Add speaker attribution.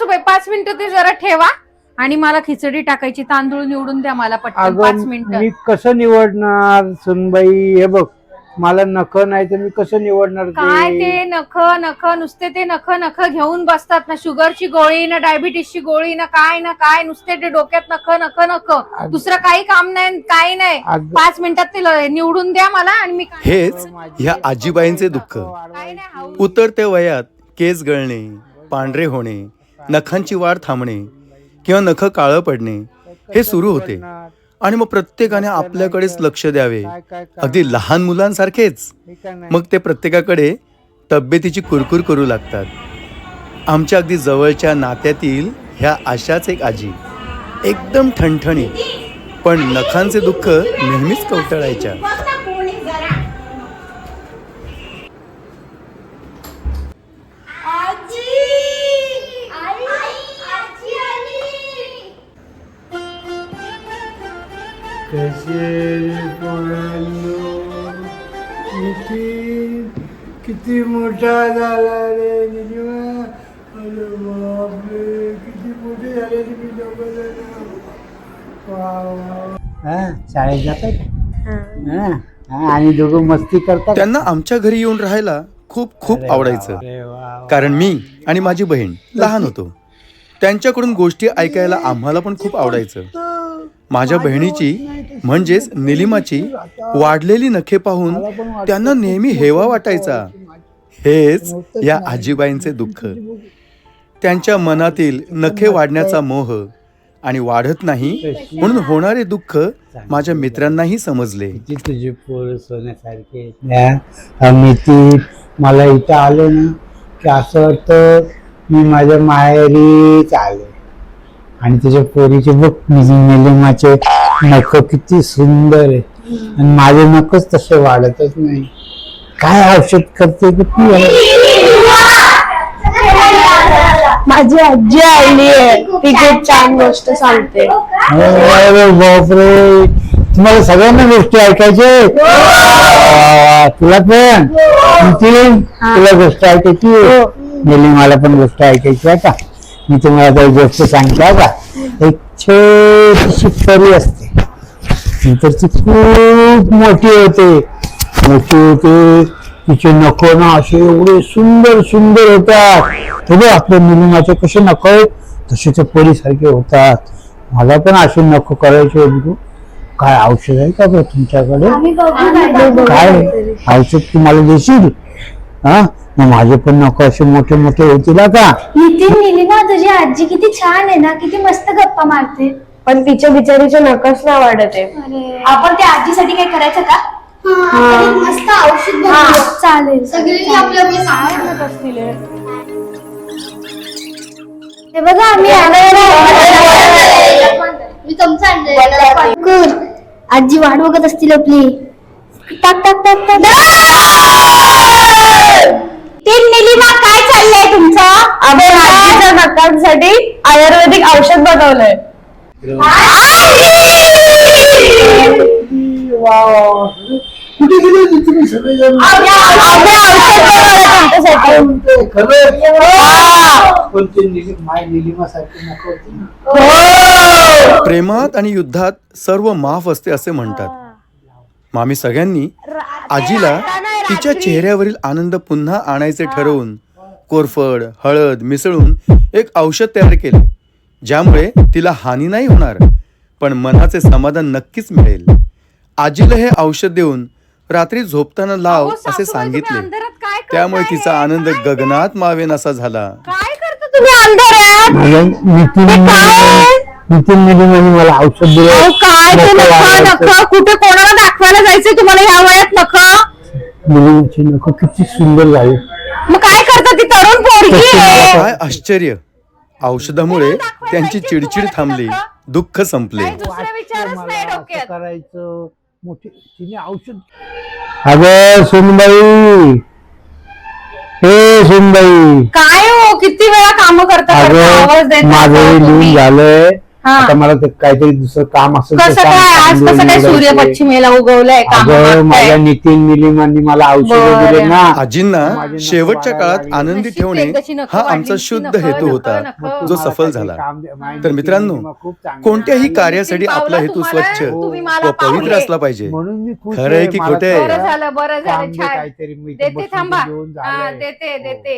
Speaker 1: सासूबाई 5 मिनिटं ते जरा ठेवा आणि मला खिचडी टाकायची, तांदूळ निवडून द्या मला पटकन 5 मिनिटं.
Speaker 2: मी कसं निवडणार सुनबाई? हे बघ, मला नख नाही तर मी कसं निवडणार?
Speaker 1: काय ते नख नख नुसते ते नख नख घेऊन बसतात ना, शुगरची गोळी ना डायबिटीसची गोळी ना काय नुसते ते डोक्यात नख नख नख, दुसरं काही काम नाही काही नाही. 5 मिनिटात ते निवडून द्या मला आणि मी
Speaker 3: हेच ह्या आजीबाईंचे दुःख. उतरत्या वयात केस गळणे, पांढरे होणे, नखांची वाढ थांबणे किंवा नख काळं पडणे हे सुरू होते आणि मग प्रत्येकाने आपल्याकडेच लक्ष द्यावे, अगदी लहान मुलांसारखेच. मग ते प्रत्येकाकडे तब्येतीची कुरकुर करू लागतात. आमच्या अगदी जवळच्या नात्यातील ह्या अशाच एक आजी, एकदम ठणठणीत, पण नखांचे दुःख नेहमीच कवटाळायच्या.
Speaker 2: किती मोठा झाला रे निलिमा. अरे बापरे, किती मोठे झाले तुम्ही दोघं जण. शाळेत जातात आणि दोघं मस्ती करतात.
Speaker 3: त्यांना आमच्या घरी येऊन राहायला खूप खूप आवडायचं, कारण मी आणि माझी बहीण लहान होतो. त्यांच्याकडून गोष्टी ऐकायला आम्हाला पण खूप आवडायचं. माझ्या बहिणीची म्हणजेच निलिमाची वाढलेली नखे पाहून त्यांना नेहमी हेवा वाटायचा. हेच या आजीबाईंचे दुःख. त्यांच्या मनातील नखे वाढण्याचा मोह आणि वाढत नाही म्हणून होणारे दुःख माझ्या मित्रांनाही समजले.
Speaker 2: तुझे पोर सोन्यासारखे. मी मला इथं आलो ना की असं वाटतं मी माझ्या माहेरीच आलो. आणि त्याच्या पोरीचे बघ, निलिमाचे नख किती सुंदर आहे आणि माझे नखच तसे वाढतच नाही. काय औषध करते किती?
Speaker 4: माझी आजी आली आहे, ती खूप छान गोष्ट सांगते.
Speaker 2: अरे बापरे, तुम्हाला सगळ्यांना गोष्टी ऐकायचे? तुला पण तुला गोष्ट ऐकायची? निलिमाला पण गोष्ट ऐकायची आहे का? मी तुम्हाला काही गोष्ट सांगते का? एक छोटीशी परी असते, नंतर ती खूप मोठी होते. तिचे नख ना असे एवढे सुंदर सुंदर होतात. तरी आपल्या निलिमाचे कसे नख तसे ते परीसारखे होतात. मला पण असे नख करायचे होते. काय औषध आहे का तुमच्याकडे? काय औषध तुम्हाला देशील? मग माझे पण नख असे मोठे मोठे होतील का?
Speaker 4: निलिमा, तुझी आजी किती छान आहे ना, किती मस्त गप्पा मारते. पण तिच्या बिचारीचे नखच नाही वाढत आहे.
Speaker 5: आपण त्या आजीसाठी काय करायचं का?
Speaker 4: मस्त औषध चालेल.
Speaker 5: सगळ्यांनी आपले आपले सांगत
Speaker 4: असतील. हे बघा, आम्ही
Speaker 5: मी तुमचं आणलंय.
Speaker 4: आजी वाट बघत असतील आपली. टाक टाक टाक टाक. निलिमा, काय चाललंय तुमचं? आजीच्या नखांसाठी आयुर्वेदिक औषध बनवलंय.
Speaker 2: कुठे गेले तुम्ही सगळेजण? निलिमासारखी नख होती ना.
Speaker 3: प्रेमात आणि युद्धात सर्व माफ असते असे म्हणतात. मग आम्ही सगळ्यांनी आजीला तिच्या चेहऱ्यावरील आनंद पुन्हा आणायचे ठरवून कोरफड, हळद मिसळून एक औषध तयार केले, ज्यामुळे तिला हानी नाही होणार, पण मनाचे समाधान नक्कीच मिळेल. आजीला हे औषध देऊन रात्री झोपताना लाव असे सांगितले. त्यामुळे तिचा आनंद गगनात मावेनासा झाला.
Speaker 1: काय करता तुम्ही अंधारात?
Speaker 2: मला औषध दिलं.
Speaker 1: काय ते नख कुठे कोणाला दाखवायला जायचंय तुम्हाला ह्या वयात? नख
Speaker 2: मुलींची नख किती सुंदर झाली.
Speaker 1: मग काय करता? ती तरुण पोरगी आहे.
Speaker 3: काय आश्चर्य! औषधामुळे त्यांची चिडचिड थांबली, दुःख संपले.
Speaker 2: करायचं मोठी तिने औषध. अगं सुनबाई, हे सुनबाई,
Speaker 1: काय हो, किती वेळा काम करता? आवाज देता
Speaker 2: माझं लिहून झालंय
Speaker 1: हा.
Speaker 2: आता मला ते काहीतरी दुसरं काम असेल तर
Speaker 1: कसं
Speaker 2: सांग,
Speaker 1: काय आज
Speaker 2: तांदूळ
Speaker 1: कसं काय सूर्य
Speaker 2: निवडायचे.
Speaker 1: पश्चिमेला उगवलंय काम
Speaker 2: अगं माझ्या नितीन निलिमांनी मला औषधं
Speaker 1: बरं.
Speaker 2: दिले ना.
Speaker 3: आजींना
Speaker 2: माझे नखं
Speaker 3: शेवटच्या
Speaker 2: वाढायला
Speaker 3: काळात
Speaker 2: लागले.
Speaker 3: आनंदी
Speaker 1: नशीब
Speaker 3: ठेवणे
Speaker 1: एकदाची नखं
Speaker 3: हा
Speaker 1: वाढली,
Speaker 3: आमचा
Speaker 1: नुसती
Speaker 3: शुद्ध
Speaker 1: नखं,
Speaker 3: हेतू
Speaker 1: नखं,
Speaker 3: होता
Speaker 1: नखं.
Speaker 3: जो
Speaker 2: मला
Speaker 3: सफल
Speaker 2: काहीतरी
Speaker 3: झाला.
Speaker 2: काम द्या. माझी
Speaker 3: तर
Speaker 2: नितीन
Speaker 3: मित्रांनो,
Speaker 2: निलिमा खूप चांगली
Speaker 3: कोणत्याही
Speaker 2: आहे.
Speaker 3: कार्यासाठी
Speaker 1: नितीन
Speaker 3: आपला
Speaker 1: पावला
Speaker 3: हेतू
Speaker 1: तुम्हाला,
Speaker 3: स्वच्छ
Speaker 1: तुम्ही
Speaker 3: व
Speaker 1: मला
Speaker 3: पवित्र
Speaker 1: पावले.
Speaker 3: असला पाहिजे.
Speaker 2: म्हणून मी खुश
Speaker 3: खरं आहे की
Speaker 2: मला
Speaker 3: खोटं आहे?
Speaker 1: बरं झालं
Speaker 2: काम
Speaker 1: छान
Speaker 2: दे काहीतरी, मी इथे
Speaker 1: देते
Speaker 2: बसून
Speaker 1: थांबा
Speaker 2: जेवून
Speaker 1: हा
Speaker 2: झालंय.
Speaker 1: देते
Speaker 2: हो.
Speaker 1: देते